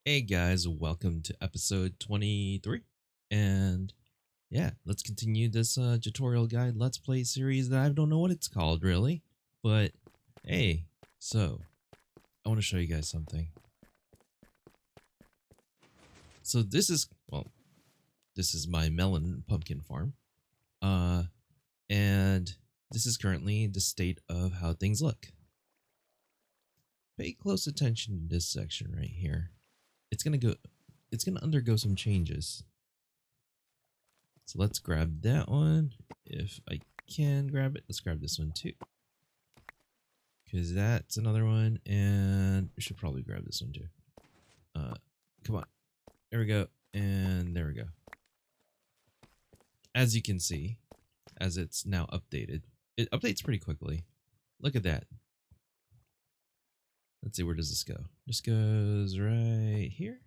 Hey guys, welcome to episode 23. And yeah, let's continue this tutorial guide let's play series that I don't know what it's called really. But hey, so I want to show you guys something. So this is my melon pumpkin farm. Uh and this is currently the state of how things look. Pay close attention to this section right here. It's gonna undergo some changes. So let's grab that one. If I can grab it, let's grab this one too. Because that's another one. And we should probably grab this one too. Come on. There we go. And there we go. As you can see, as it's now updated, it updates pretty quickly. Look at that. Let's see, where does this go? This goes right here.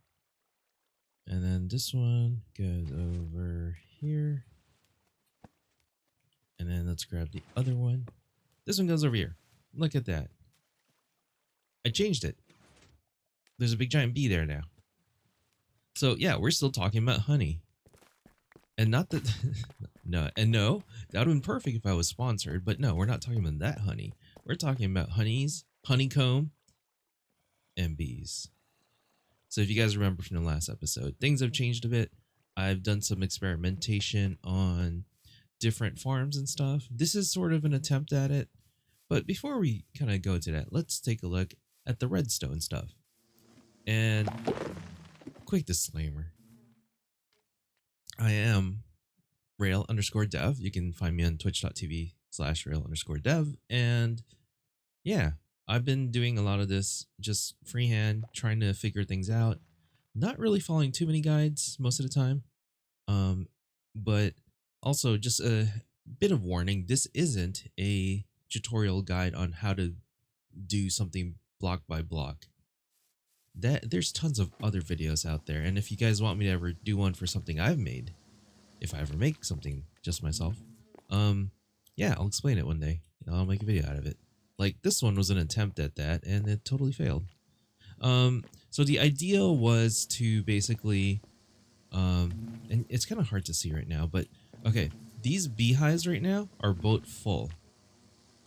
And then this one goes over here. And then let's grab the other one. This one goes over here. Look at that. I changed it. There's a big giant bee there now. So yeah, we're still talking about honey. And not that no, that would have been perfect if I was sponsored, but no, we're not talking about that honey. We're talking about honeys, honeycomb, and bees. So if you guys remember from the last episode, things have changed a bit. I've done some experimentation on different farms and stuff. This is sort of an attempt at it. But before we kind of go to that, let's take a look at the redstone stuff. And quick disclaimer. I am rail_dev. You can find me on twitch.tv/rail_dev. And yeah, I've been doing a lot of this just freehand, trying to figure things out. Not really following too many guides most of the time. But also just a bit of warning. This isn't a tutorial guide on how to do something block by block. There's tons of other videos out there, and if you guys want me to ever do one for something I've made, if I ever make something just myself, yeah, I'll explain it one day. I'll make a video out of it. Like this one was an attempt at that, and it totally failed. So the idea was to basically, and it's kind of hard to see right now, but okay, these beehives right now are both full,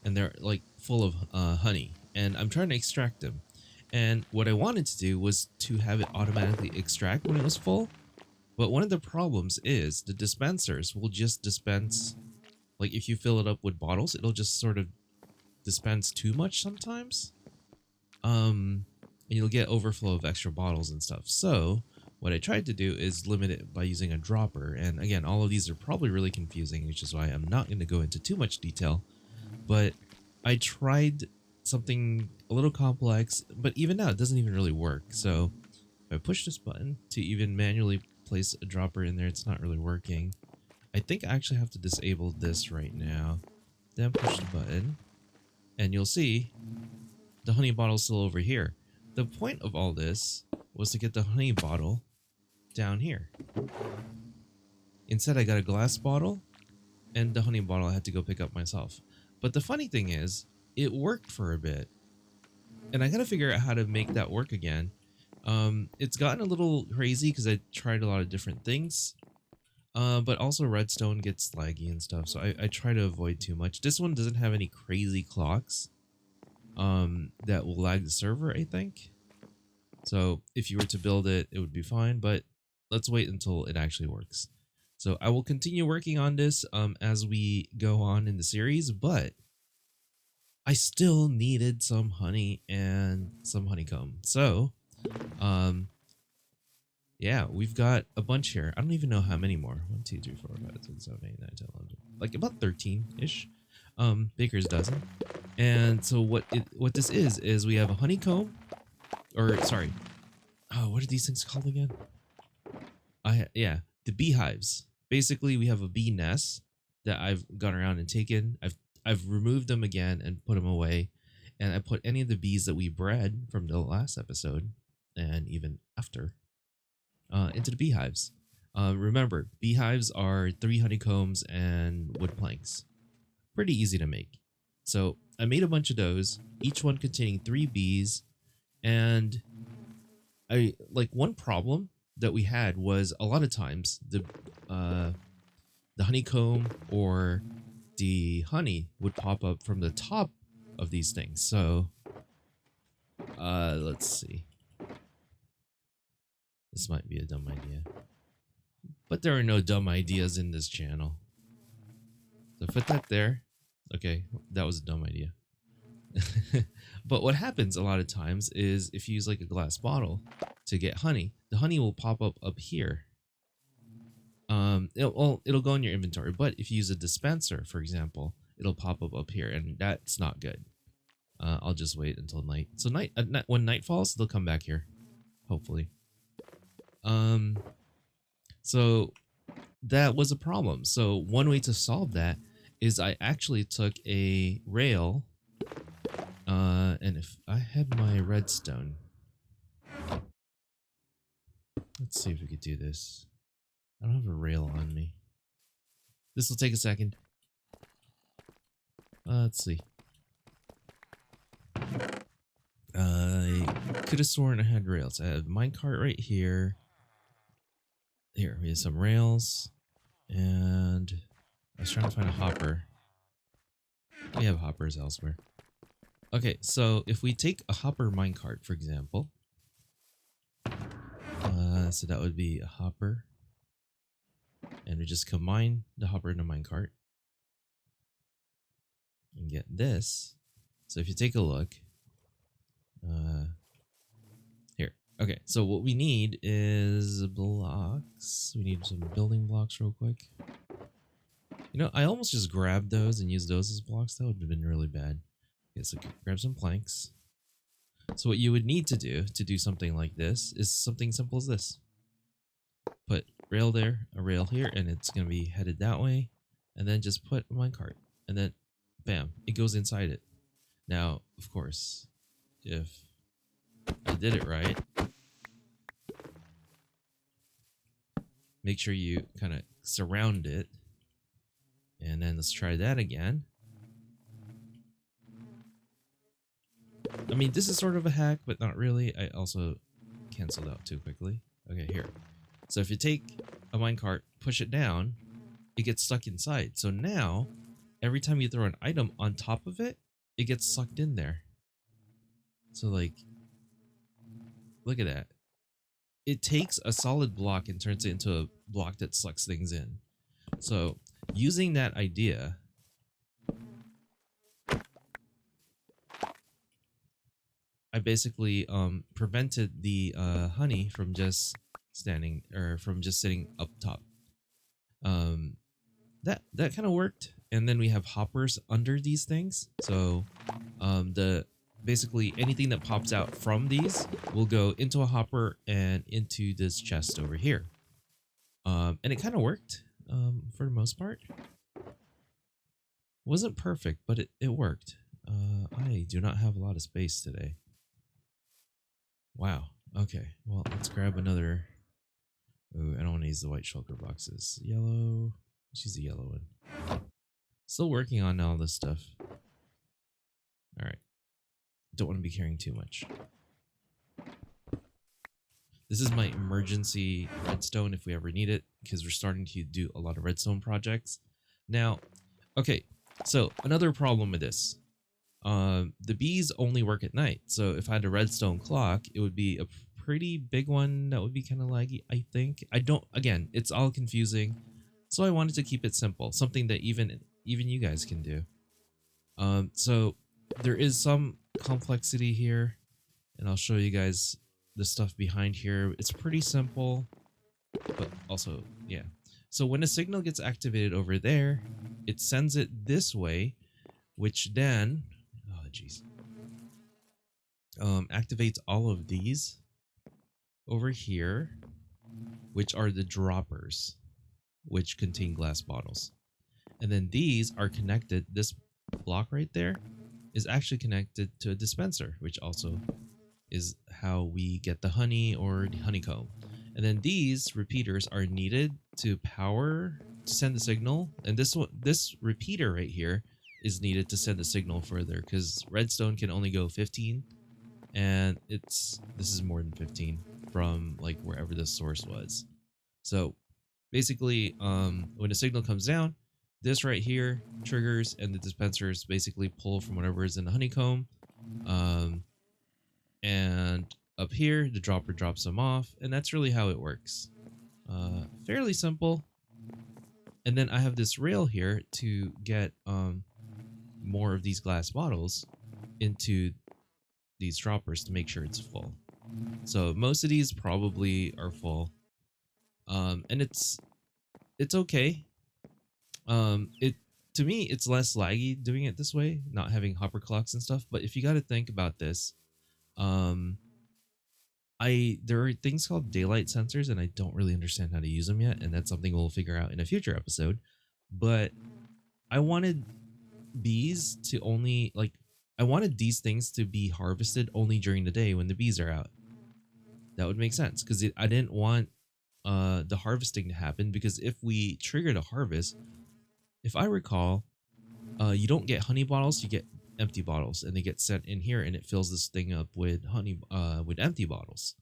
and they're like full of honey, and I'm trying to extract them. And what I wanted to do was to have it automatically extract when it was full. But one of the problems is the dispensers will just dispense, like if you fill it up with bottles, it'll just sort of dispense too much sometimes. And you'll get overflow of extra bottles and stuff. So what I tried to do is limit it by using a dropper. And again, all of these are probably really confusing, which is why I'm not going to go into too much detail. But I tried something a little complex, but even now it doesn't even really work. So if I push this button to even manually place a dropper in there, it's not really working. I think I actually have to disable this right now. Then push the button, and you'll see the honey bottle's still over here. The point of all this was to get the honey bottle down here. Instead, I got a glass bottle, and the honey bottle I had to go pick up myself. But the funny thing is, it worked for a bit, and I gotta figure out how to make that work again. It's gotten a little crazy because I tried a lot of different things, but also redstone gets laggy and stuff, so I try to avoid too much. This one doesn't have any crazy clocks that will lag the server, I think. So if you were to build it, it would be fine, but let's wait until it actually works. So I will continue working on this as we go on in the series, but I still needed some honey and some honeycomb. So, yeah, we've got a bunch here. I don't even know how many more. 1, 2, 3, 4, 5, 6, 7, 8, 9, 10, 11. Like about 13-ish. Baker's dozen. And so what this is we have a honeycomb, or sorry. Oh, what are these things called again? Yeah, the beehives. Basically, we have a bee nest that I've gone around and taken. I've removed them again and put them away, and I put any of the bees that we bred from the last episode and even after into the beehives. Remember, beehives are 3 honeycombs and wood planks. Pretty easy to make. So I made a bunch of those, each one containing 3 bees, and I like one problem that we had was a lot of times the honeycomb or the honey would pop up from the top of these things. So let's see. This might be a dumb idea. But there are no dumb ideas in this channel. So put that there. Okay, that was a dumb idea. But what happens a lot of times is if you use like a glass bottle to get honey, the honey will pop up here. It'll go in your inventory, but if you use a dispenser, for example, it'll pop up here, and that's not good. I'll just wait until night. So when night falls, they'll come back here, hopefully. So that was a problem. So one way to solve that is I actually took a rail, and if I had my redstone, let's see if we could do this. I don't have a rail on me. This will take a second. Let's see. I could have sworn I had rails. I have minecart right here. Here, we have some rails. And I was trying to find a hopper. We have hoppers elsewhere. Okay, so if we take a hopper minecart, for example. So that would be a hopper. And we just combine the hopper and the minecart. And get this. So if you take a look. Here. Okay, so what we need is blocks. We need some building blocks real quick. You know, I almost just grabbed those and used those as blocks. That would have been really bad. Okay, so grab some planks. So what you would need to do something like this is something simple as this. Put rail there, a rail here, and it's going to be headed that way. And then just put a minecart. And then, bam, it goes inside it. Now, of course, if I did it right, make sure you kind of surround it. And then let's try that again. I mean, this is sort of a hack, but not really. I also canceled out too quickly. Okay, here. So if you take a minecart, push it down, it gets stuck inside. So now, every time you throw an item on top of it, it gets sucked in there. So like, look at that. It takes a solid block and turns it into a block that sucks things in. So using that idea, I basically prevented the honey from just standing or from just sitting up top. That kind of worked. And then we have hoppers under these things. So basically anything that pops out from these will go into a hopper and into this chest over here. And it kind of worked for the most part. Wasn't perfect, but it worked. I do not have a lot of space today. Wow. Okay. Well, let's grab another. Ooh, I don't want to use the white shulker boxes. Yellow. Let's use the yellow one. Still working on all this stuff. All right. Don't want to be carrying too much. This is my emergency redstone if we ever need it, because we're starting to do a lot of redstone projects. Now, okay. So another problem with this. The bees only work at night, so if I had a redstone clock, it would be a pretty big one that would be kind of laggy, I think. Again, it's all confusing, so I wanted to keep it simple, something that even you guys can do. So there is some complexity here, and I'll show you guys the stuff behind here. It's pretty simple, but also, yeah. So when a signal gets activated over there, it sends it this way, which then jeez. Activates all of these over here, which are the droppers, which contain glass bottles. And then these are connected. This block right there is actually connected to a dispenser, which also is how we get the honey or the honeycomb. And then these repeaters are needed to send the signal. And this repeater right here is needed to send the signal further, because redstone can only go 15 and this is more than 15 from like wherever the source was. So basically, when a signal comes down, this right here triggers, and the dispensers basically pull from whatever is in the honeycomb. Um, and up here, the dropper drops them off, and that's really how it works. Fairly simple. And then I have this rail here to get more of these glass bottles into these droppers to make sure it's full. So most of these probably are full, and it's okay. It to me it's less laggy doing it this way, not having hopper clocks and stuff. But if you got to think about this, um, there are things called daylight sensors, and I don't really understand how to use them yet, and that's something we'll figure out in a future episode. But I wanted bees to only like I wanted these things to be harvested only during the day when the bees are out. That would make sense because I didn't want the harvesting to happen, because if we triggered a harvest, if I recall, you don't get honey bottles, you get empty bottles, and they get sent in here, and it fills this thing up with with empty bottles.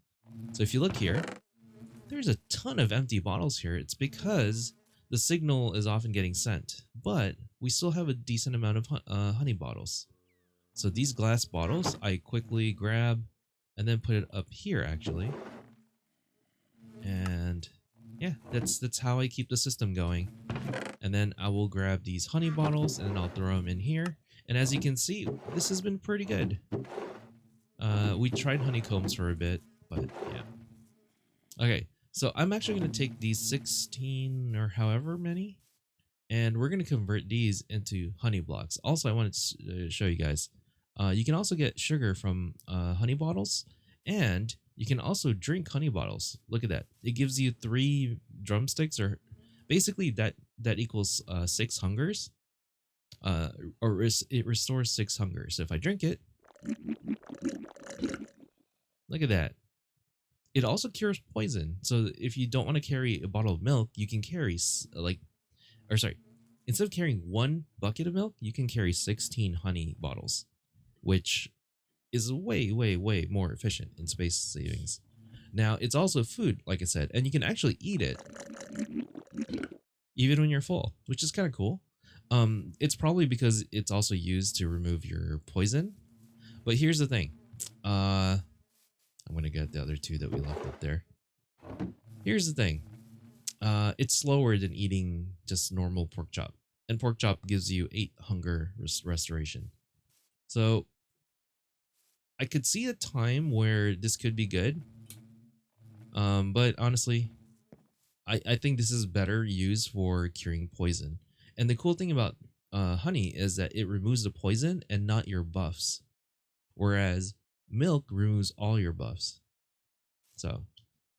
So if you look here, there's a ton of empty bottles here. It's because the signal is often getting sent, but we still have a decent amount of honey bottles. So these glass bottles, I quickly grab and then put it up here actually. And yeah, that's how I keep the system going. And then I will grab these honey bottles and I'll throw them in here. And as you can see, this has been pretty good. We tried honeycombs for a bit, but yeah. Okay, so I'm actually going to take these 16 or however many, and we're going to convert these into honey blocks. Also, I wanted to show you guys, you can also get sugar from honey bottles, and you can also drink honey bottles. Look at that. It gives you 3 drumsticks, or basically that equals 6 hungers. Or it restores 6 hungers. So if I drink it, look at that. It also cures poison. So if you don't want to carry a bottle of milk, you can carry instead of carrying 1 bucket of milk, you can carry 16 honey bottles, which is way, way, way more efficient in space savings. Now, it's also food, like I said, and you can actually eat it even when you're full, which is kind of cool. It's probably because it's also used to remove your poison. But here's the thing. I'm going to get the other 2 that we left up there. Here's the thing. It's slower than eating just normal pork chop. And pork chop gives you 8 hunger restoration. So I could see a time where this could be good. But honestly, I think this is better used for curing poison. And the cool thing about honey is that it removes the poison and not your buffs. Whereas milk removes all your buffs. So,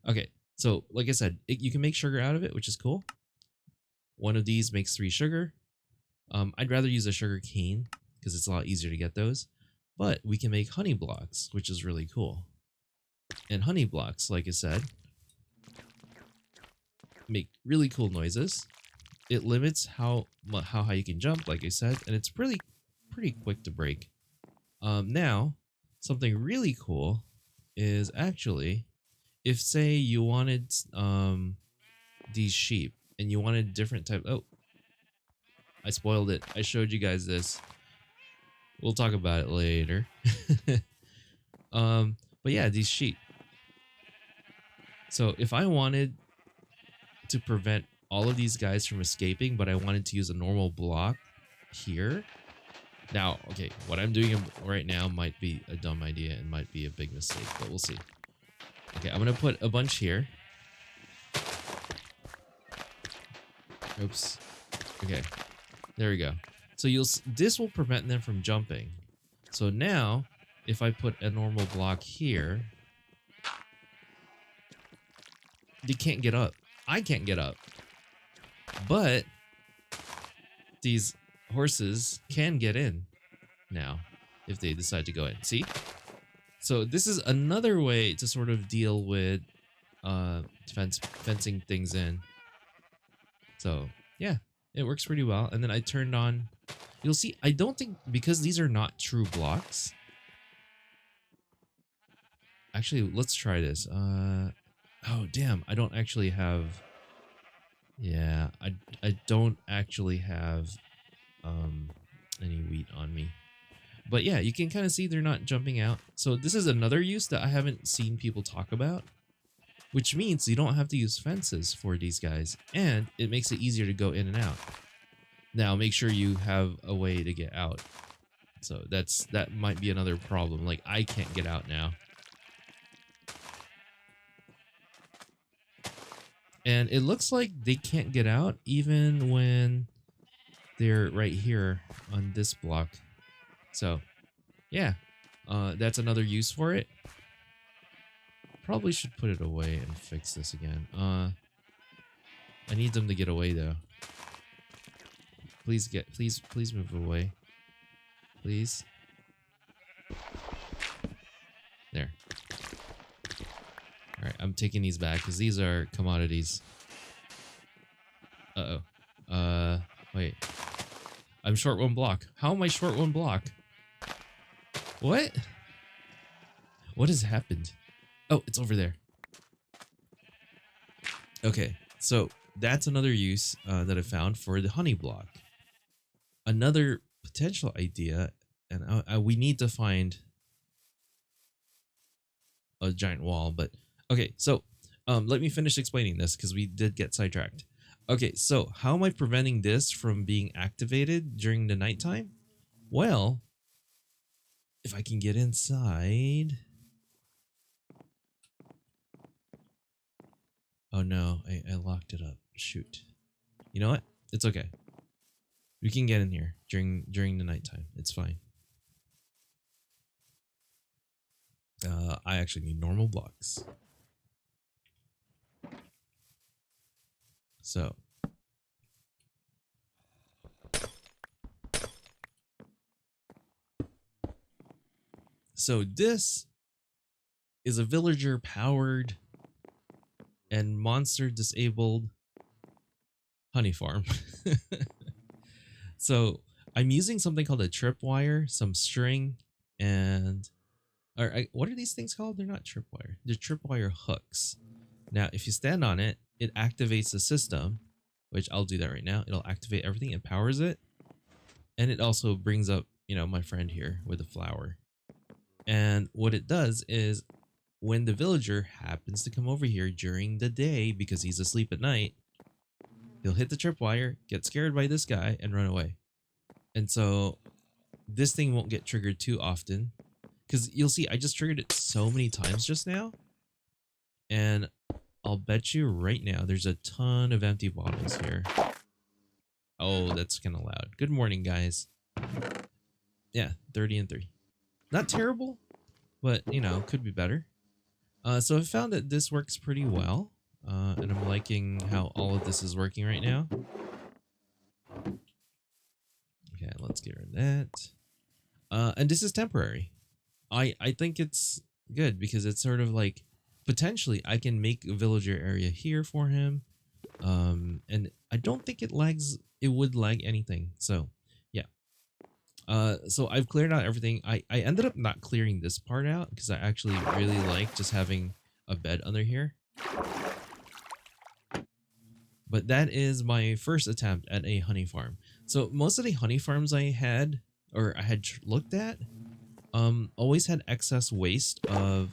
okay. So, like I said, you can make sugar out of it, which is cool. One of these makes 3 sugar. I'd rather use a sugar cane because it's a lot easier to get those. But we can make honey blocks, which is really cool. And honey blocks, like I said, make really cool noises. It limits how high you can jump, like I said, and it's pretty quick to break. Now, something really cool is actually, if say you wanted these sheep and you wanted different type. Oh, I spoiled it. I showed you guys this. We'll talk about it later. But yeah, these sheep. So if I wanted to prevent all of these guys from escaping, but I wanted to use a normal block here. Now, okay, what I'm doing right now might be a dumb idea and might be a big mistake, but we'll see. Okay, I'm going to put a bunch here. Oops. Okay, there we go. So this will prevent them from jumping. So now, if I put a normal block here, they can't get up. I can't get up. But these horses can get in now if they decide to go in. See? So this is another way to sort of deal with fencing things in. So yeah, it works pretty well. And then I turned on, you'll see, I don't think, because these are not true blocks, Actually, let's try this. Oh damn, I don't actually have. Yeah, I don't actually have any wheat on me. But yeah, you can kind of see they're not jumping out. So this is another use that I haven't seen people talk about, which means you don't have to use fences for these guys, and it makes it easier to go in and out. Now make sure you have a way to get out. So that might be another problem. Like I can't get out now. And it looks like they can't get out even when they're right here on this block. So yeah, that's another use for it. Probably should put it away and fix this again. I need them to get away though. Please move away. Please. There. Alright, I'm taking these back because these are commodities. Uh-oh. Wait. I'm short one block. How am I short one block? What? What has happened? Oh, it's over there. Okay, so that's another use that I found for the honey block. Another potential idea, and we need to find a giant wall, but okay, so let me finish explaining this because we did get sidetracked. Okay, so how am I preventing this from being activated during the nighttime? Well, if I can get inside. Oh no, I locked it up. Shoot. You know what? It's okay. We can get in here during the nighttime. It's fine. I actually need normal blocks. So. So this is a villager powered and monster disabled honey farm. So I'm using something called a tripwire, some string, and what are these things called? They're not tripwire. They're tripwire hooks. Now, if you stand on it, it activates the system, which I'll do that right now. It'll activate everything, it powers it, and it also brings up, you know, my friend here with the flower. And what it does is when the villager happens to come over here during the day because he's asleep at night, he'll hit the tripwire, get scared by this guy, and run away. And so this thing won't get triggered too often because you'll see I just triggered it so many times just now. And I'll bet you right now there's a ton of empty bottles here. Oh, that's kind of loud. Good morning, guys. Yeah, 30 and 3. Not terrible, but, you know, could be better. So I found that this works pretty well. And I'm liking how all of this is working right now. Okay, let's get rid of that. And this is temporary. I think it's good because it's sort of like potentially I can make a villager area here for him. And I don't think it would lag anything. So yeah. So I've cleared out everything. I ended up not clearing this part out because I actually really like just having a bed under here. But that is my first attempt at a honey farm. So most of the honey farms I had looked at always had excess waste of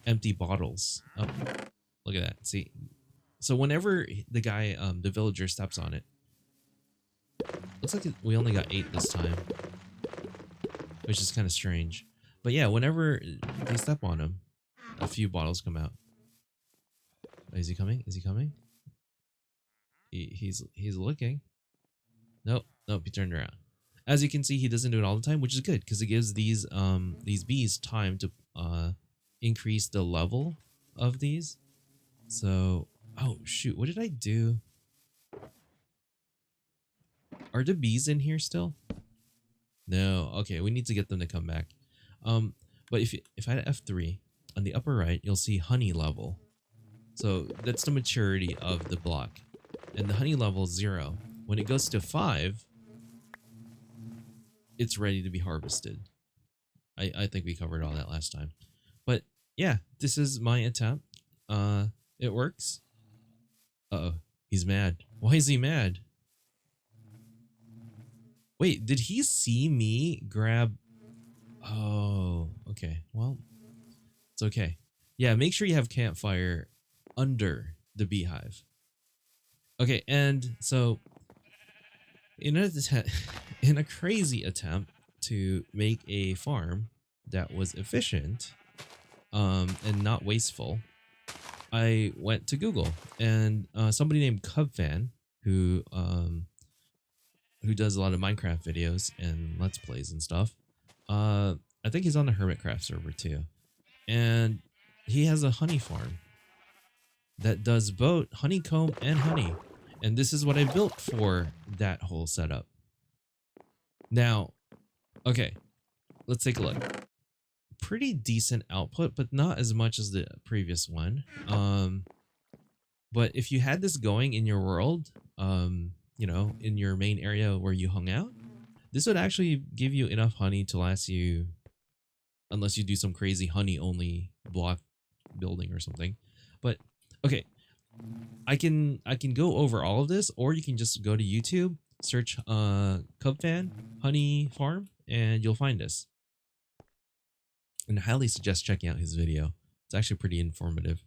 empty bottles. Oh, look at that. See, so whenever the guy, the villager steps on it, looks like we only got 8 this time, which is kind of strange. But yeah, whenever they step on him, a few bottles come out. Is he coming? Is he coming? He's looking. Nope, he turned around. As you can see, he doesn't do it all the time, which is good because it gives these bees time to increase the level of these. So, oh shoot, what did I do? Are the bees in here still? No. Okay, we need to get them to come back. But if I had F3 on the upper right, you'll see honey level. So that's the maturity of the block. And the honey level is 0. When it goes to 5, it's ready to be harvested. I think we covered all that last time. But yeah, this is my attempt. It works. Uh-oh, he's mad. Why is he mad? Wait, did he see me grab? Oh, okay. Well, it's okay. Yeah, make sure you have campfire under the beehive. Okay, and so in a in a crazy attempt to make a farm that was efficient and not wasteful, I went to Google, and somebody named Cubfan who does a lot of Minecraft videos and Let's Plays and stuff. I think he's on the Hermitcraft server too, and he has a honey farm that does both honeycomb and honey, and this is what I built for that whole setup. Now, okay, let's take a look. Pretty decent output, but not as much as the previous one. But if you had this going in your world, you know, in your main area where you hung out, this would actually give you enough honey to last you, unless you do some crazy honey only block building or something. But okay, I can go over all of this, or you can just go to YouTube, search Cubfan honey farm, and you'll find this. And I highly suggest checking out his video. It's actually pretty informative.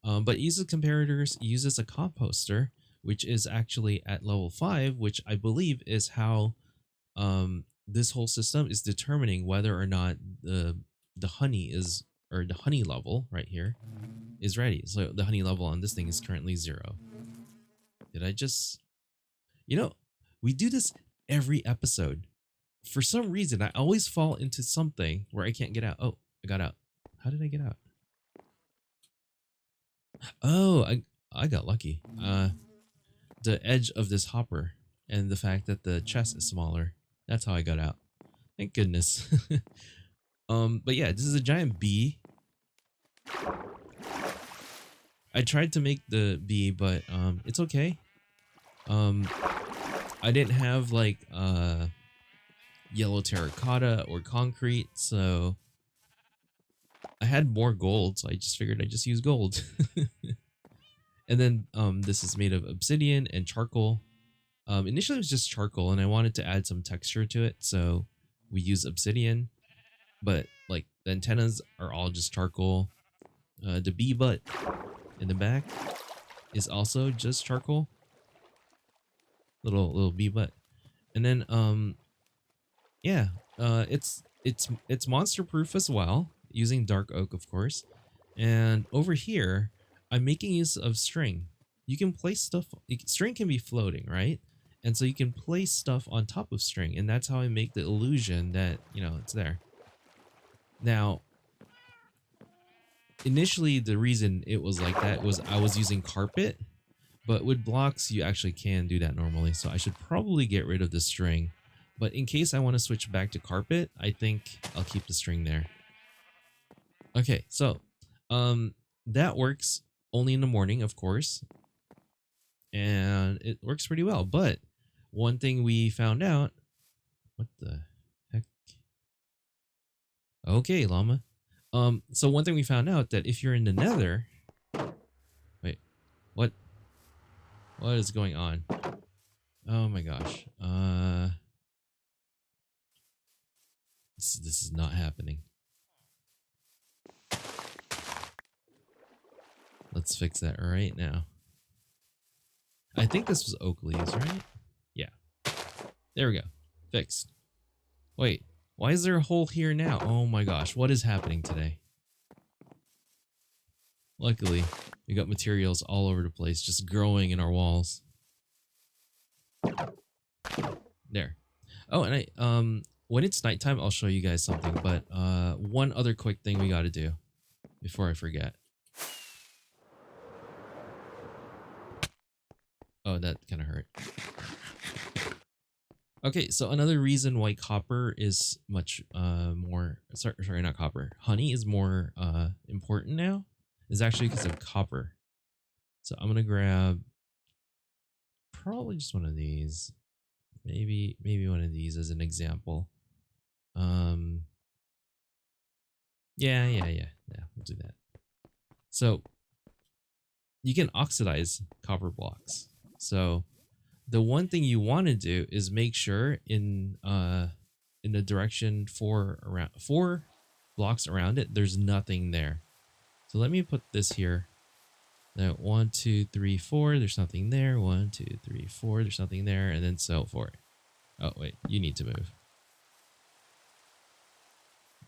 But it uses comparators, uses a composter, which is actually at level 5, which I believe is how this whole system is determining whether or not the honey is, or the honey level right here is ready. So the honey level on this thing is currently 0. Did I just, you know, we do this every episode. For some reason, I always fall into something where I can't get out. Oh, I got out. How did I get out? Oh, I got lucky. The edge of this hopper and the fact that the chest is smaller. That's how I got out. Thank goodness. But yeah, this is a giant bee. I tried to make the bee, but it's okay. I didn't have like yellow terracotta or concrete, so I had more gold, so I just figured I'd just use gold. And then this is made of obsidian and charcoal. Initially it was just charcoal, and I wanted to add some texture to it, so we use obsidian, but like the antennas are all just charcoal. The bee butt in the back is also just charcoal. Little bee butt. And then yeah, it's monster proof as well, using dark oak, of course. And over here, I'm making use of string. You can place stuff, string can be floating, right? And so you can place stuff on top of string, and that's how I make the illusion that, you know, it's there. Now, initially the reason it was like that was I was using carpet, but with blocks you actually can do that normally, so I should probably get rid of the string. But in case I want to switch back to carpet, I think I'll keep the string there. Okay, so that works only in the morning, of course, and it works pretty well. But one thing we found out, what the heck? Okay, llama. So one thing we found out, that if you're in the nether, wait, what is going on? Oh my gosh. This is not happening. Let's fix that right now. I think this was oak leaves, right? Yeah. There we go. Fixed. Wait, why is there a hole here now? Oh my gosh, what is happening today? Luckily, we got materials all over the place, just growing in our walls. There. Oh, and when it's nighttime, I'll show you guys something, but one other quick thing we gotta do before I forget. Oh, that kind of hurt. Okay, so another reason why copper is much more, sorry, not copper, honey is more important now is actually because of copper. So I'm gonna grab probably just one of these, maybe one of these as an example. Yeah, we'll do that. So you can oxidize copper blocks. So the one thing you want to do is make sure in the direction four blocks around it, there's nothing there. So let me put this here. Now 1, 2, 3, 4. There's nothing there. 1, 2, 3, 4. There's nothing there, and then so forth. Oh wait, you need to move.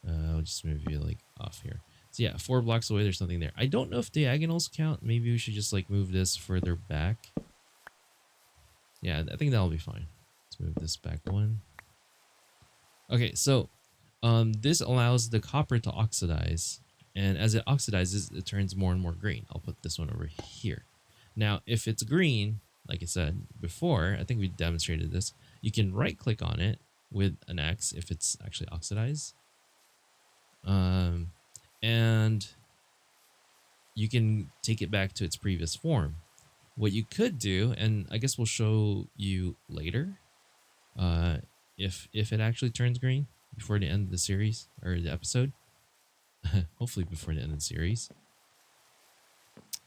I'll just move you like off here. So yeah, 4 blocks away, there's nothing there. I don't know if diagonals count. Maybe we should just like move this further back. Yeah, I think that'll be fine. Let's move this back 1. Okay, so this allows the copper to oxidize, and as it oxidizes, it turns more and more green. I'll put this one over here. Now, if it's green, like I said before, I think we demonstrated this, you can right click on it with an X if it's actually oxidized. And you can take it back to its previous form. What you could do, and I guess we'll show you later, if it actually turns green before the end of the series or the episode, hopefully before the end of the series.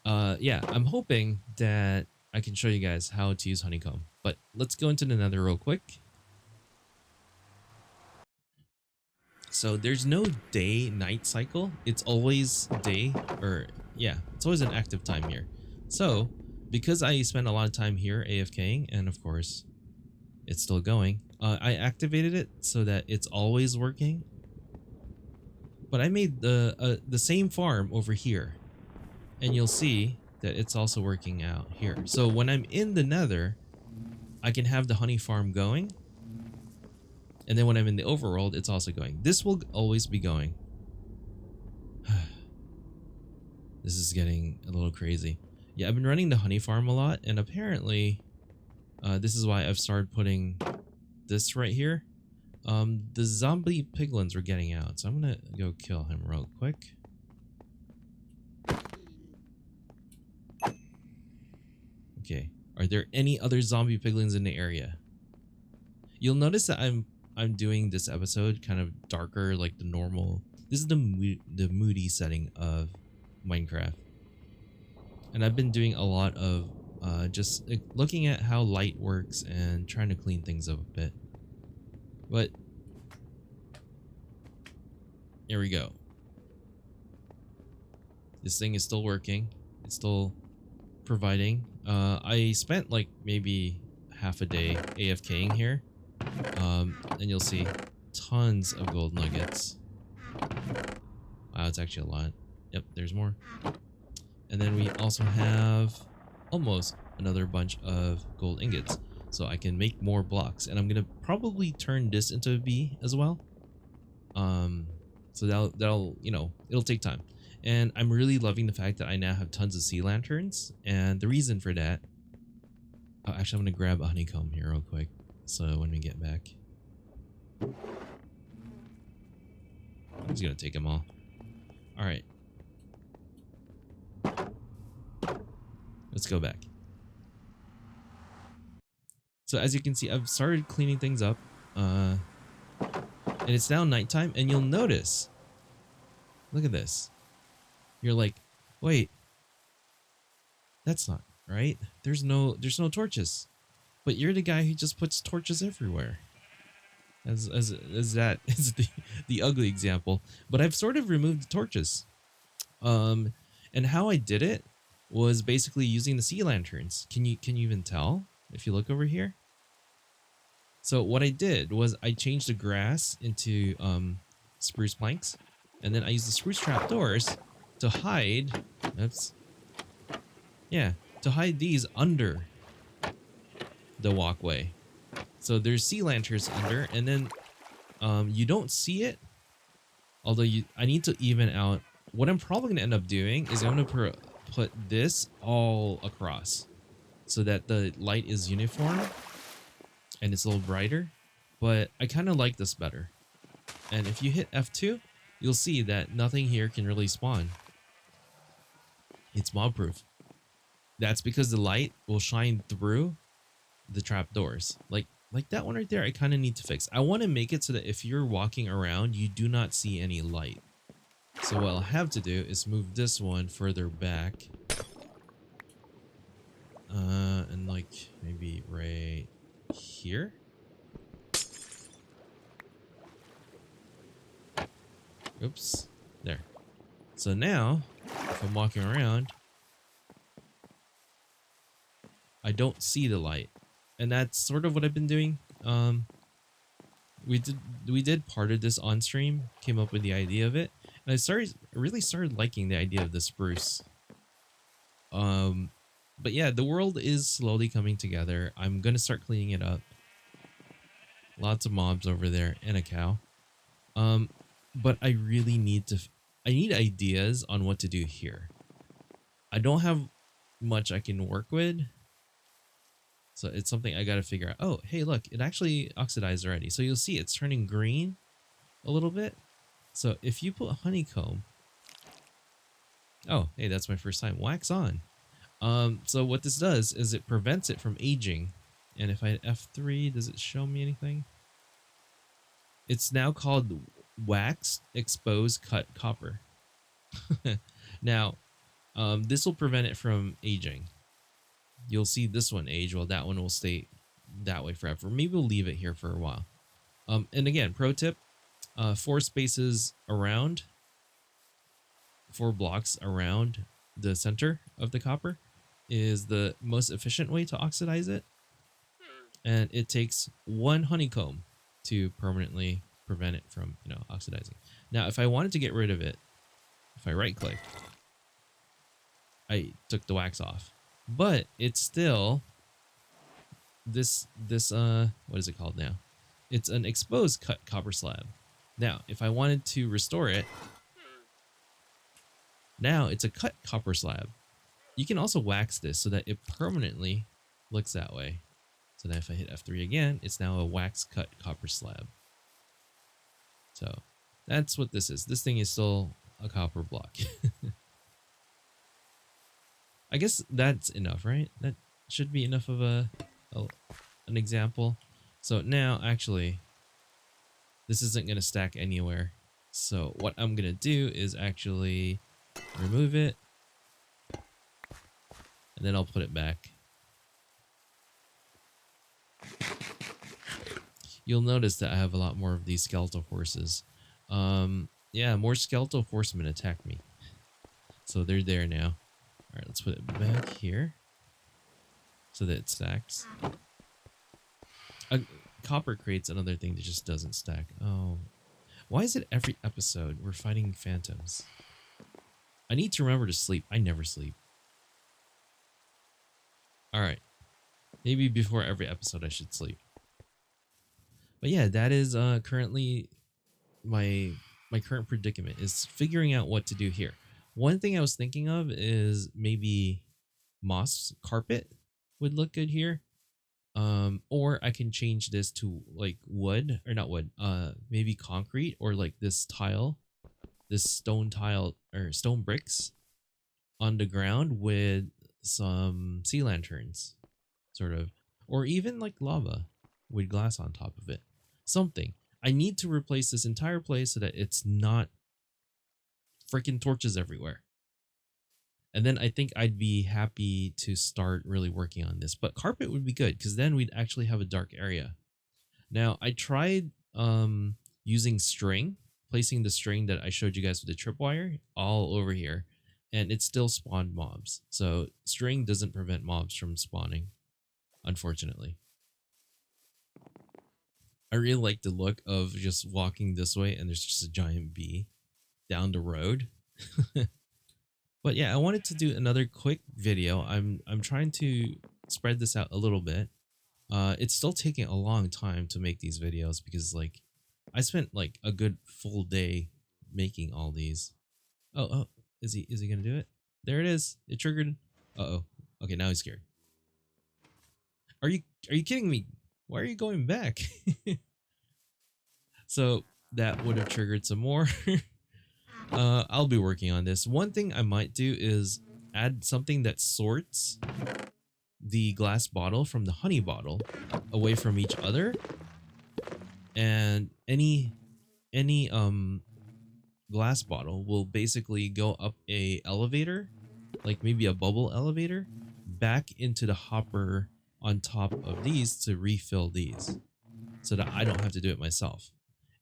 Yeah, I'm hoping that I can show you guys how to use honeycomb, but let's go into the nether real quick. So there's no day-night cycle. It's always day, or yeah, it's always an active time here. So because I spent a lot of time here AFKing, and of course it's still going, I activated it so that it's always working. But I made the same farm over here, and you'll see that it's also working out here. So when I'm in the nether, I can have the honey farm going. And then when I'm in the overworld, it's also going. This will always be going. This is getting a little crazy. Yeah, I've been running the honey farm a lot, and apparently this is why I've started putting this right here. The zombie piglins were getting out, so I'm gonna go kill him real quick. Okay, are there any other zombie piglins in the area? You'll notice that I'm doing this episode kind of darker, like the normal. This is the moody setting of Minecraft, and I've been doing a lot of just looking at how light works and trying to clean things up a bit. But here we go. This thing is still working. It's still providing. I spent like maybe half a day AFKing here. And you'll see tons of gold nuggets. Wow, it's actually a lot. Yep, there's more. And then we also have almost another bunch of gold ingots. So I can make more blocks. And I'm gonna probably turn this into a bee as well. So that'll you know, it'll take time. And I'm really loving the fact that I now have tons of sea lanterns. And the reason for that, actually I'm gonna grab a honeycomb here real quick. So when we get back, I'm just gonna take them all. All right, let's go back. So as you can see, I've started cleaning things up, and it's now nighttime. And you'll notice, look at this. You're like, wait, that's not right. There's no torches. But you're the guy who just puts torches everywhere. As that is the ugly example. But I've sort of removed the torches. And how I did it was basically using the sea lanterns. Can you even tell if you look over here? So what I did was I changed the grass into spruce planks, and then I used the spruce trapdoors to hide. Oops. Yeah, to hide these under the walkway. So there's sea lanterns under, and then you don't see it, although I need to even out. What I'm probably going to end up doing is I'm going to put this all across so that the light is uniform and it's a little brighter, but I kind of like this better. And if you hit F2, you'll see that nothing here can really spawn. It's mob proof. That's because the light will shine through the trapdoors. Like that one right there, I kind of need to fix. I want to make it so that if you're walking around, you do not see any light. So what I'll have to do is move this one further back. And like maybe right here. Oops. There. So now, if I'm walking around, I don't see the light. And that's sort of what I've been doing. We did part of this on stream, came up with the idea of it, and I really started liking the idea of the spruce. But yeah, the world is slowly coming together. I'm gonna start cleaning it up. Lots of mobs over there and a cow. But I really need to. I need ideas on what to do here. I don't have much I can work with. So it's something I got to figure out. Oh, hey, look, it actually oxidized already. So you'll see it's turning green a little bit. So if you put honeycomb. Oh, hey, that's my first time. Wax on. So what this does is it prevents it from aging. And if I hit F3, does it show me anything? It's now called wax exposed cut copper. Now, this will prevent it from aging. You'll see this one age while that one will stay that way forever. Maybe we'll leave it here for a while. And again, pro tip, 4 spaces around, 4 blocks around the center of the copper is the most efficient way to oxidize it. And it takes 1 honeycomb to permanently prevent it from, oxidizing. Now, if I wanted to get rid of it, if I right click, I took the wax off. But it's still this what is it called now? It's an exposed cut copper slab. Now, if I wanted to restore it, now it's a cut copper slab. You can also wax this so that it permanently looks that way. So now if I hit F3 again, it's now a wax cut copper slab. So that's what this is. This thing is still a copper block. I guess that's enough, right? That should be enough of an example. So now, actually, this isn't going to stack anywhere. So what I'm going to do is actually remove it. And then I'll put it back. You'll notice that I have a lot more of these skeletal horses. Yeah, more skeletal horsemen attack me. So they're there now. All right, let's put it back here so that it stacks. Copper creates another thing that just doesn't stack. Oh, why is it every episode we're fighting phantoms? I need to remember to sleep. I never sleep. All right, maybe before every episode I should sleep. But yeah, that is currently my current predicament is figuring out what to do here. One thing I was thinking of is maybe moss carpet would look good here. Or I can change this to like wood or not wood, maybe concrete or like this tile, this stone tile or stone bricks on the ground with some sea lanterns sort of, or even like lava with glass on top of it. Something. I need to replace this entire place so that it's not freaking torches everywhere. And then I think I'd be happy to start really working on this. But carpet would be good because then we'd actually have a dark area. Now, I tried using string, placing the string that I showed you guys with the tripwire all over here. And it still spawned mobs. So string doesn't prevent mobs from spawning, unfortunately. I really like the look of just walking this way and there's just a giant bee down the road. But yeah, I wanted to do another quick video. I'm trying to spread this out a little bit. It's still taking a long time to make these videos because like I spent like a good full day making all these. Oh, is he gonna do it? There it is. It triggered. Uh-oh. Okay, now he's scared. Are you kidding me? Why are you going back? So that would have triggered some more. I'll be working on this. One thing I might do is add something that sorts the glass bottle from the honey bottle away from each other. And any glass bottle will basically go up a elevator, like maybe a bubble elevator, back into the hopper on top of these to refill these so that I don't have to do it myself.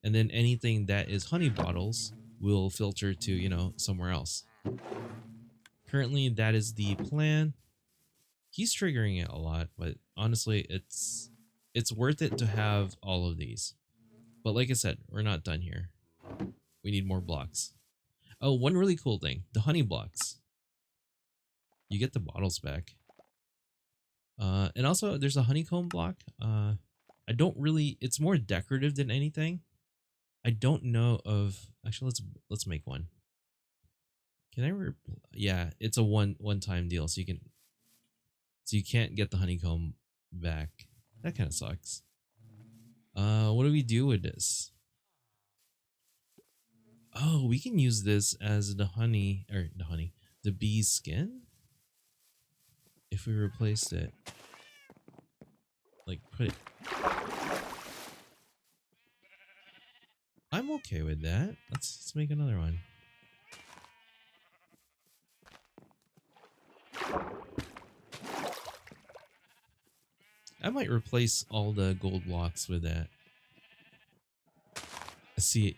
And then anything that is honey bottles will filter to, somewhere else. Currently, that is the plan. He's triggering it a lot, but honestly, it's worth it to have all of these. But like I said, we're not done here. We need more blocks. Oh, one really cool thing, the honey blocks. You get the bottles back. And also there's a honeycomb block. I don't really, it's more decorative than anything. I don't know of, actually let's make one. Can I, yeah, it's a one-time deal. So you can't get the honeycomb back. That kind of sucks. What do we do with this? Oh, we can use this as the bee's skin. If we replaced it, like put it. I'm okay with that. Let's make another one. I might replace all the gold blocks with that. See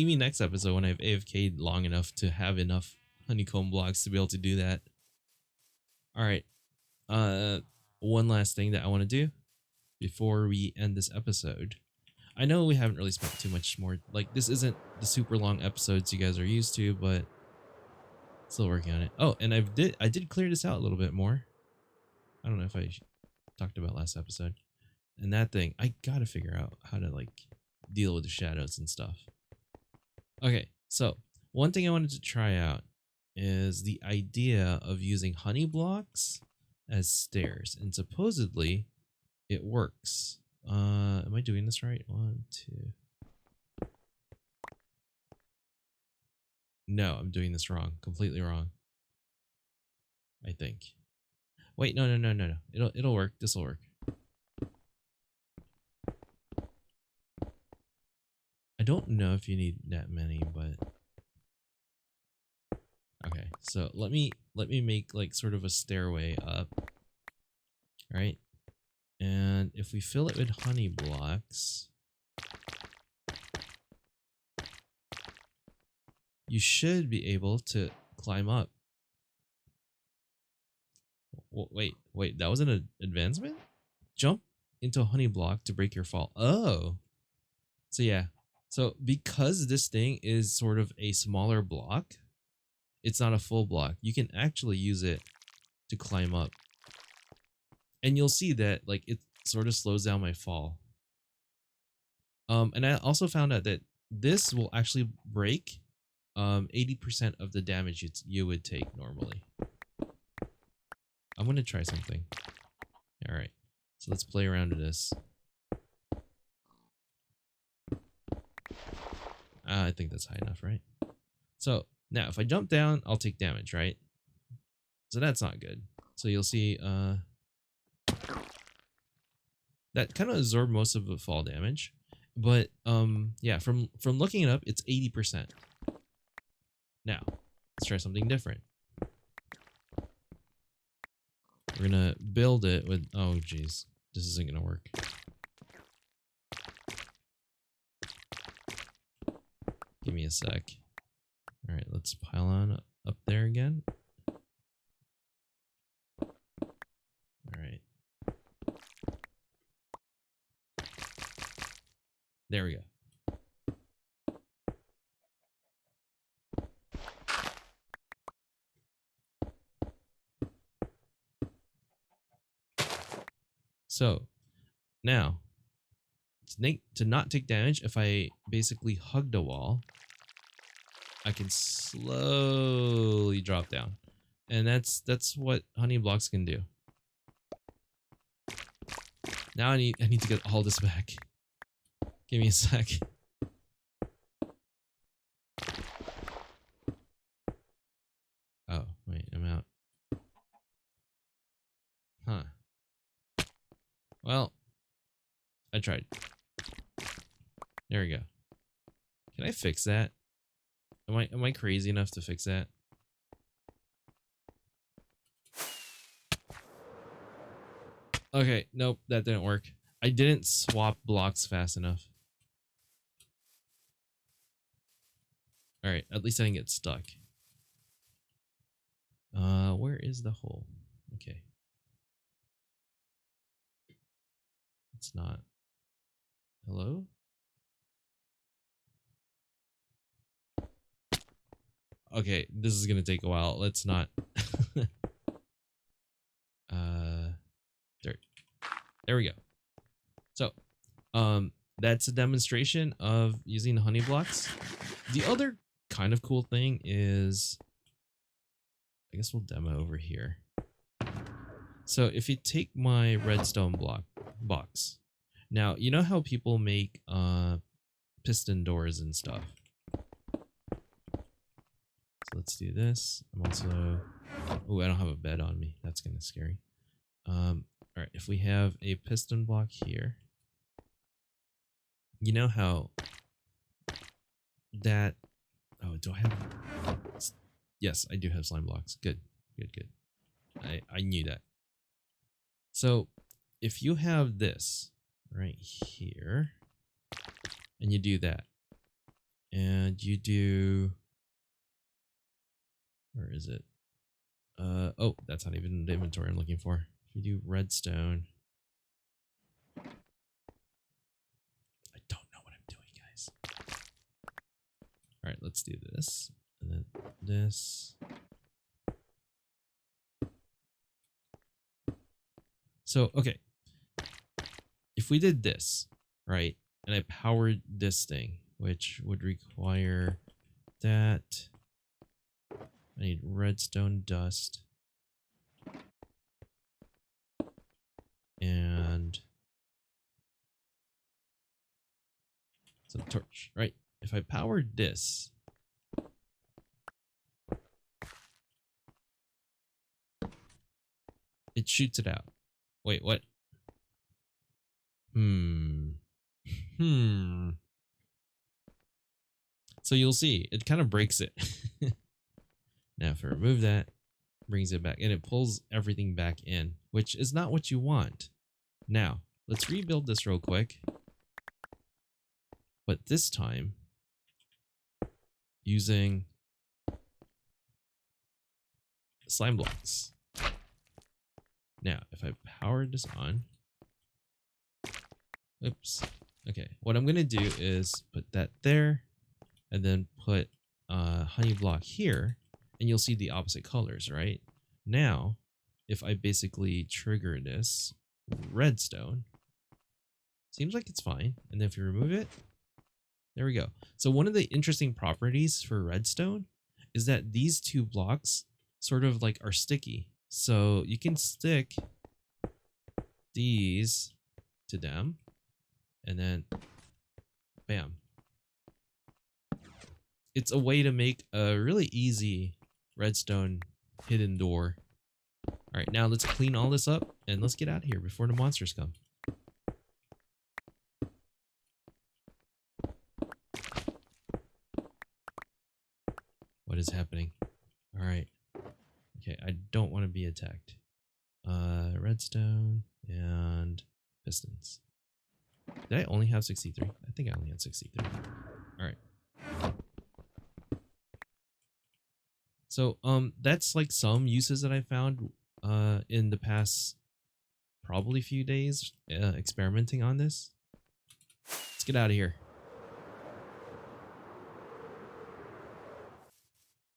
me next episode when I've AFK'd long enough to have enough honeycomb blocks to be able to do that. All right. One last thing that I want to do before we end this episode. I know we haven't really spent too much more. Like, this isn't the super long episodes you guys are used to, but still working on it. Oh, and I did clear this out a little bit more. I don't know if I talked about last episode. And that thing, I gotta figure out how to like deal with the shadows and stuff. Okay, so one thing I wanted to try out is the idea of using honey blocks as stairs, and supposedly it works. Am I doing this right? 1, 2. No, I'm doing this wrong. Completely wrong. I think. Wait, no. It'll work. This'll work. I don't know if you need that many, but okay. So let me make like sort of a stairway up. All right. And if we fill it with honey blocks, you should be able to climb up. Wait, that was an advancement? Jump into a honey block to break your fall. Oh. So yeah. So because this thing is sort of a smaller block, it's not a full block. You can actually use it to climb up. And you'll see that like it sort of slows down my fall. And I also found out that this will actually break 80% of the damage you would take normally. I'm going to try something. All right. So let's play around with this. I think that's high enough, right? So now if I jump down, I'll take damage, right? So that's not good. So you'll see that kind of absorbed most of the fall damage. But yeah, from looking it up, it's 80%. Now, let's try something different. We're gonna build it with, oh geez, this isn't gonna work. Give me a sec. All right, let's pile on up there again. All right. There we go. So now, to not take damage, if I basically hugged a wall, I can slowly drop down. And that's what honey blocks can do. Now I need to get all this back. Give me a sec. Oh, wait, I'm out. Huh. Well, I tried. There we go. Can I fix that? Am I crazy enough to fix that? Okay, nope, that didn't work. I didn't swap blocks fast enough. All right, at least I didn't get stuck. Where is the hole? Okay. It's not. Hello? Okay, this is gonna take a while. Let's not. Dirt. There we go. So, that's a demonstration of using the honey blocks. The other kind of cool thing is, I guess we'll demo over here. So if you take my redstone box, now you know how people make piston doors and stuff. So let's do this. I'm also, oh, I don't have a bed on me. That's kind of scary. All right, if we have a piston block here, you know how that, oh, do I have, yes, I do have slime blocks. Good, good, good. I knew that. So if you have this right here and you do that and you do, where is it? Oh, that's not even the inventory I'm looking for. If you do redstone, I don't know what I'm doing, guys. All right, let's do this and then this. So, okay, if we did this, right, and I powered this thing, which would require that, I need redstone dust and some torch, right? If I powered this, it shoots it out. Wait, what? So you'll see, it kind of breaks it. Now if I remove that, brings it back, and it pulls everything back in, which is not what you want. Now, let's rebuild this real quick. But this time, using slime blocks. Now, if I power this on, oops. Okay, what I'm gonna do is put that there, and then put honey block here, and you'll see the opposite colors, right? Now, if I basically trigger this redstone, seems like it's fine. And then if you remove it, there we go. So one of the interesting properties for redstone is that these two blocks sort of like are sticky. So you can stick these to them and then bam. It's a way to make a really easy redstone hidden door. All right, now let's clean all this up and let's get out of here before the monsters come. What is happening? All right. Okay, I don't want to be attacked. Redstone and pistons. Did I only have 63? I think I only had 63. All right. So, that's like some uses that I found in the past probably few days experimenting on this. Let's get out of here.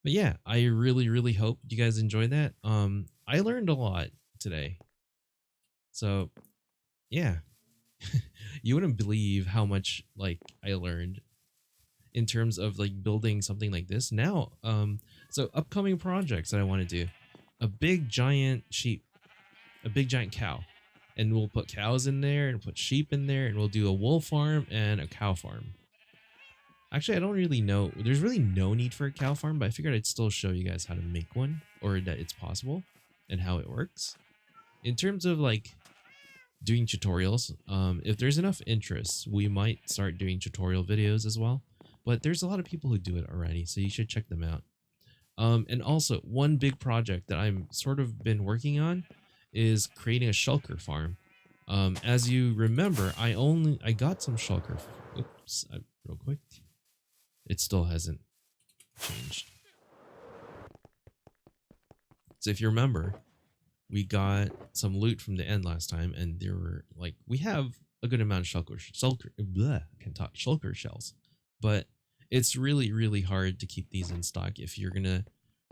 But yeah, I really hope you guys enjoyed that. I learned a lot today. So, yeah. You wouldn't believe how much like I learned in terms of like building something like this. Now, so upcoming projects that I want to do. A big giant sheep, a big giant cow. And we'll put cows in there and put sheep in there, and we'll do a wool farm and a cow farm. Actually, I don't really know. There's really no need for a cow farm, but I figured I'd still show you guys how to make one, or that it's possible and how it works. In terms of like doing tutorials, if there's enough interest, we might start doing tutorial videos as well. but there's a lot of people who do it already, so you should check them out. And also one big project that I'm sort of been working on is creating a shulker farm. As you remember, I got some shulker. Oops, real quick. It still hasn't changed. So if you remember, we got some loot from the end last time, and there were like we have a good amount of shulker shells, but it's really hard to keep these in stock if you're gonna.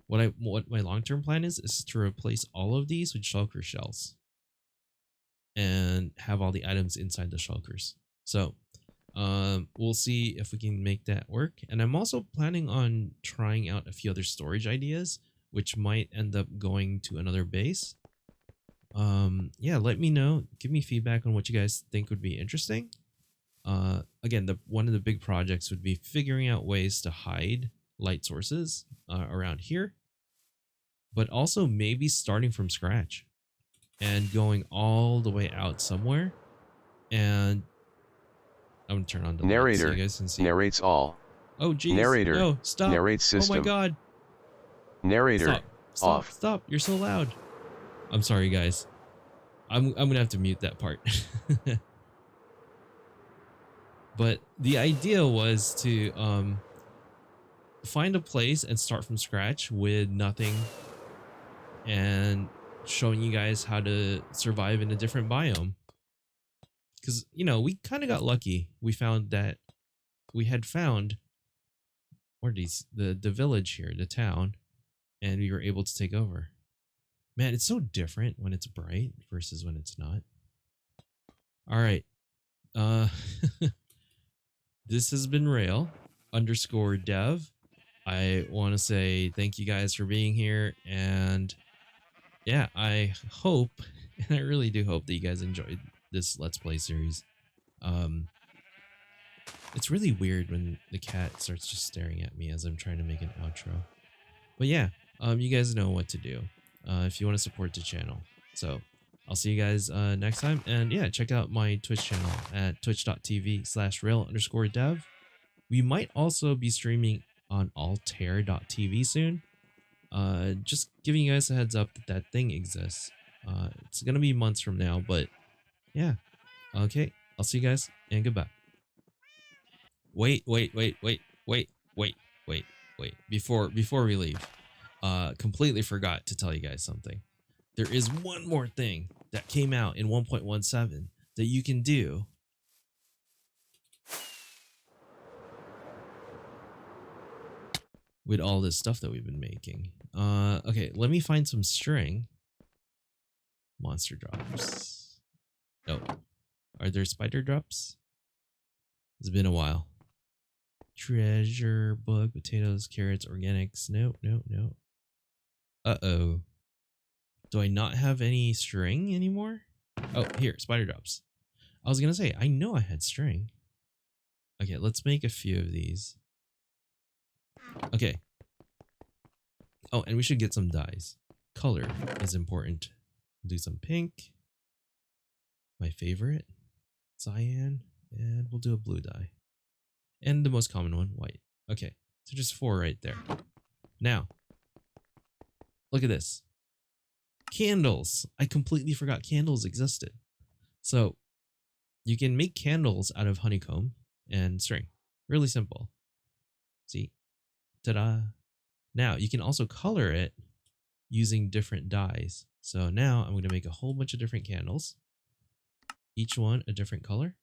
What my long term plan is to replace all of these with shulker shells, and have all the items inside the shulkers. So we'll see if we can make that work. And I'm also planning on trying out a few other storage ideas, which might end up going to another base. Yeah, let me know, give me feedback on what you guys think would be interesting. Again, one of the big projects would be figuring out ways to hide light sources around here, but also maybe starting from scratch and going all the way out somewhere. And I'm gonna turn on the light so you guys can see. Narrates all. Oh geez. Narrator. No, stop. Narrates system. Oh my god. Narrator. Stop. Off. Stop. You're so loud. I'm sorry guys. I'm gonna have to mute that part. But the idea was to find a place and start from scratch with nothing, and showing you guys how to survive in a different biome. Because, you know, we kind of got lucky. We found that we had found the village here, the town, and we were able to take over. Man, it's so different when it's bright versus when it's not. All right. This has been Rail_dev. I want to say thank you guys for being here, and yeah, I hope, and I really do hope that you guys enjoyed this Let's Play series. It's really weird when the cat starts just staring at me as I'm trying to make an outro. But yeah, you guys know what to do if you want to support the channel. So I'll see you guys next time. And yeah, check out my Twitch channel at twitch.tv/rail_dev. We might also be streaming on altair.tv soon. Just giving you guys a heads up that thing exists. It's gonna be months from now, but yeah. Okay, I'll see you guys, and goodbye. Wait. Before we leave, completely forgot to tell you guys something. There is one more thing that came out in 1.17 that you can do with all this stuff that we've been making. Okay, let me find some string. Monster drops. Oh, are there spider drops? It's been a while. Treasure book, potatoes, carrots, organics. No. Uh-oh. Do I not have any string anymore? Oh, here, spider drops. I was gonna say, I know I had string. Okay, let's make a few of these. Okay. Oh, and we should get some dyes. Color is important. Do some pink. My favorite. Cyan. And we'll do a blue dye. And the most common one, white. Okay, so just 4 right there. Now, look at this. Candles. I completely forgot candles existed. So, you can make candles out of honeycomb and string. Really simple. See? Ta-da. Now, you can also color it using different dyes. So now I'm going to make a whole bunch of different candles. Each one a different color.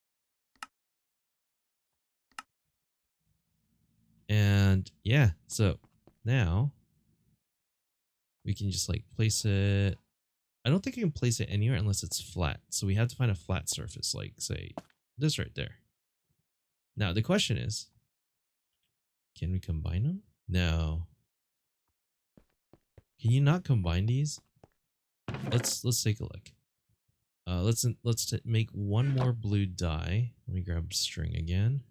And yeah, so now we can just like place it. I don't think I can place it anywhere unless it's flat. So we have to find a flat surface, like say this right there. Now the question is, can we combine them? No. Can you not combine these? Let's take a look. Let's make one more blue dye. Let me grab string again.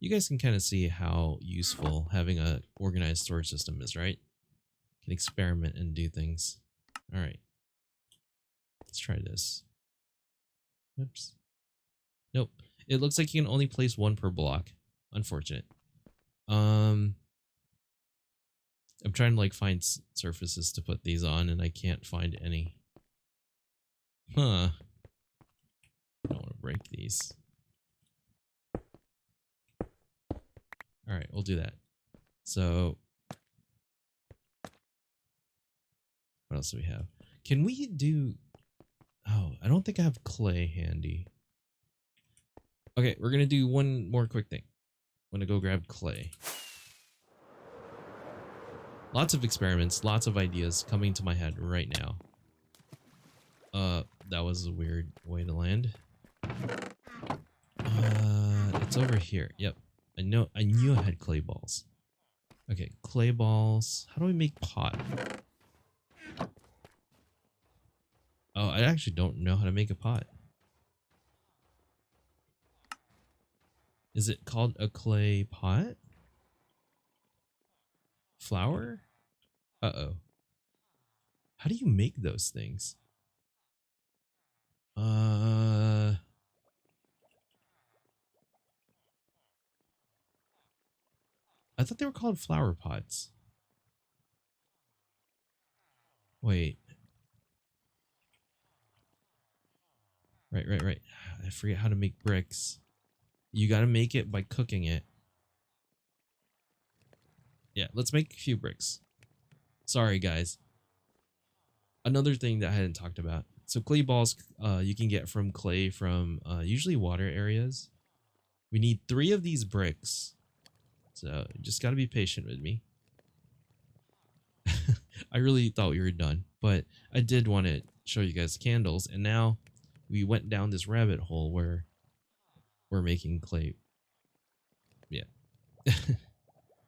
You guys can kind of see how useful having a organized storage system is, right? You can experiment and do things. All right. Let's try this. Oops. Nope. It looks like you can only place one per block. Unfortunate. I'm trying to like find surfaces to put these on, and I can't find any. Huh. I don't want to break these. All right, we'll do that. So, what else do we have? Can we do... Oh, I don't think I have clay handy. Okay, we're going to do one more quick thing. I'm going to go grab clay. Lots of experiments, lots of ideas coming to my head right now. That was a weird way to land. It's over here. Yep. I knew I had clay balls. Okay, clay balls. How do we make pot? Oh, I actually don't know how to make a pot. Is it called a clay pot? Flour? Uh-oh. How do you make those things? I thought they were called flower pots. Wait. Right. I forget how to make bricks. You gotta make it by cooking it. Yeah, let's make a few bricks. Sorry, guys. Another thing that I hadn't talked about. So clay balls you can get from clay from usually water areas. We need 3 of these bricks. So you just gotta be patient with me. I really thought we were done, but I did want to show you guys candles, and now we went down this rabbit hole where we're making clay. Yeah.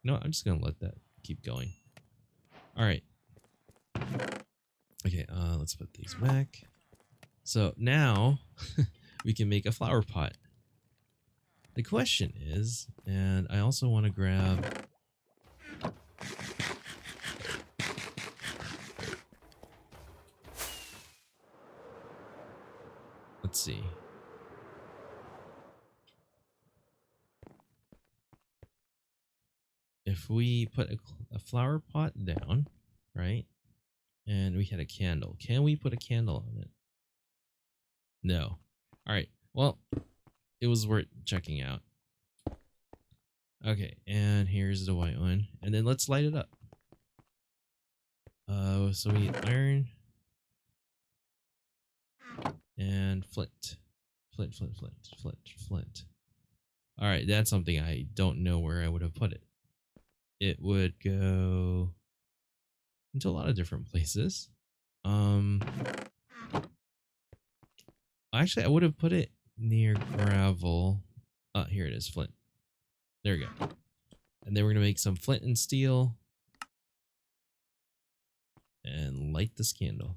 No, I'm just gonna let that keep going. All right. Okay, let's put these back. So now we can make a flower pot. The question is, and I also want to grab... Let's see. If we put a flower pot down, right? And we had a candle. Can we put a candle on it? No. All right. Well, it was worth checking out. Okay, and here's the white one. And then let's light it up. So we need iron and flint. Flint. All right, that's something I don't know where I would have put it. It would go into a lot of different places. Actually, I would have put it near gravel. Here it is, flint. There we go. And then we're gonna make some flint and steel and light this candle.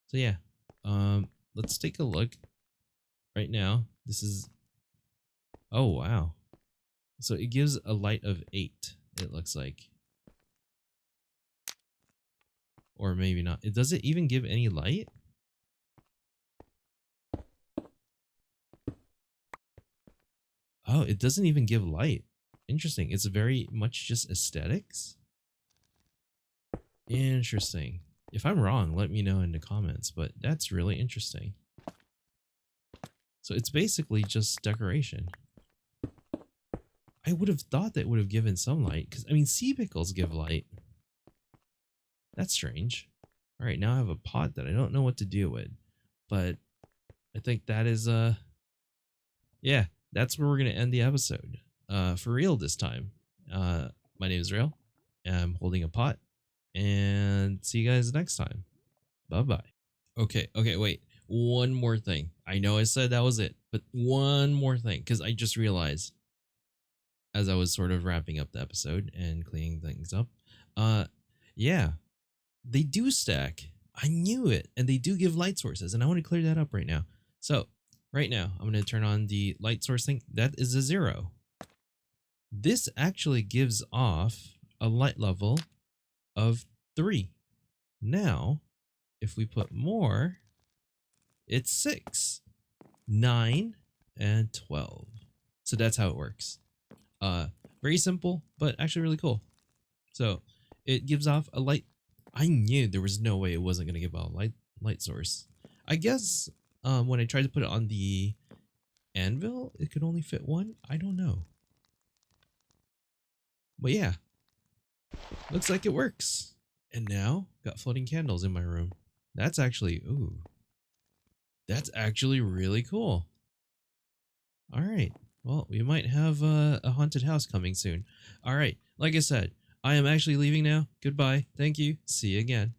So yeah, let's take a look right now. This is, oh wow. So it gives a light of 8, it looks like. Or maybe not. Does it even give any light? Oh, it doesn't even give light. Interesting. It's very much just aesthetics. Interesting. If I'm wrong, let me know in the comments, but that's really interesting. So it's basically just decoration. I would have thought that would have given some light, because I mean, sea pickles give light. That's strange. All right, now I have a pot that I don't know what to do with, but I think that is yeah, that's where we're gonna end the episode. For real this time. My name is Real. I'm holding a pot, and see you guys next time. Bye bye. Okay, wait. One more thing. I know I said that was it, but one more thing, because I just realized as I was sort of wrapping up the episode and cleaning things up. Yeah, they do stack. I knew it, and they do give light sources, and I want to clear that up right now. So right now, I'm going to turn on the light source thing. That is a 0. This actually gives off a light level of 3. Now, if we put more, it's 6. 9, and 12. So that's how it works. Very simple, but actually really cool. So it gives off a light. I knew there was no way it wasn't going to give off a light source. I guess when I tried to put it on the anvil, it could only fit one. I don't know. But yeah, looks like it works. And now got floating candles in my room. That's actually, ooh, that's actually really cool. All right. Well, we might have a haunted house coming soon. All right. Like I said, I am actually leaving now. Goodbye. Thank you. See you again.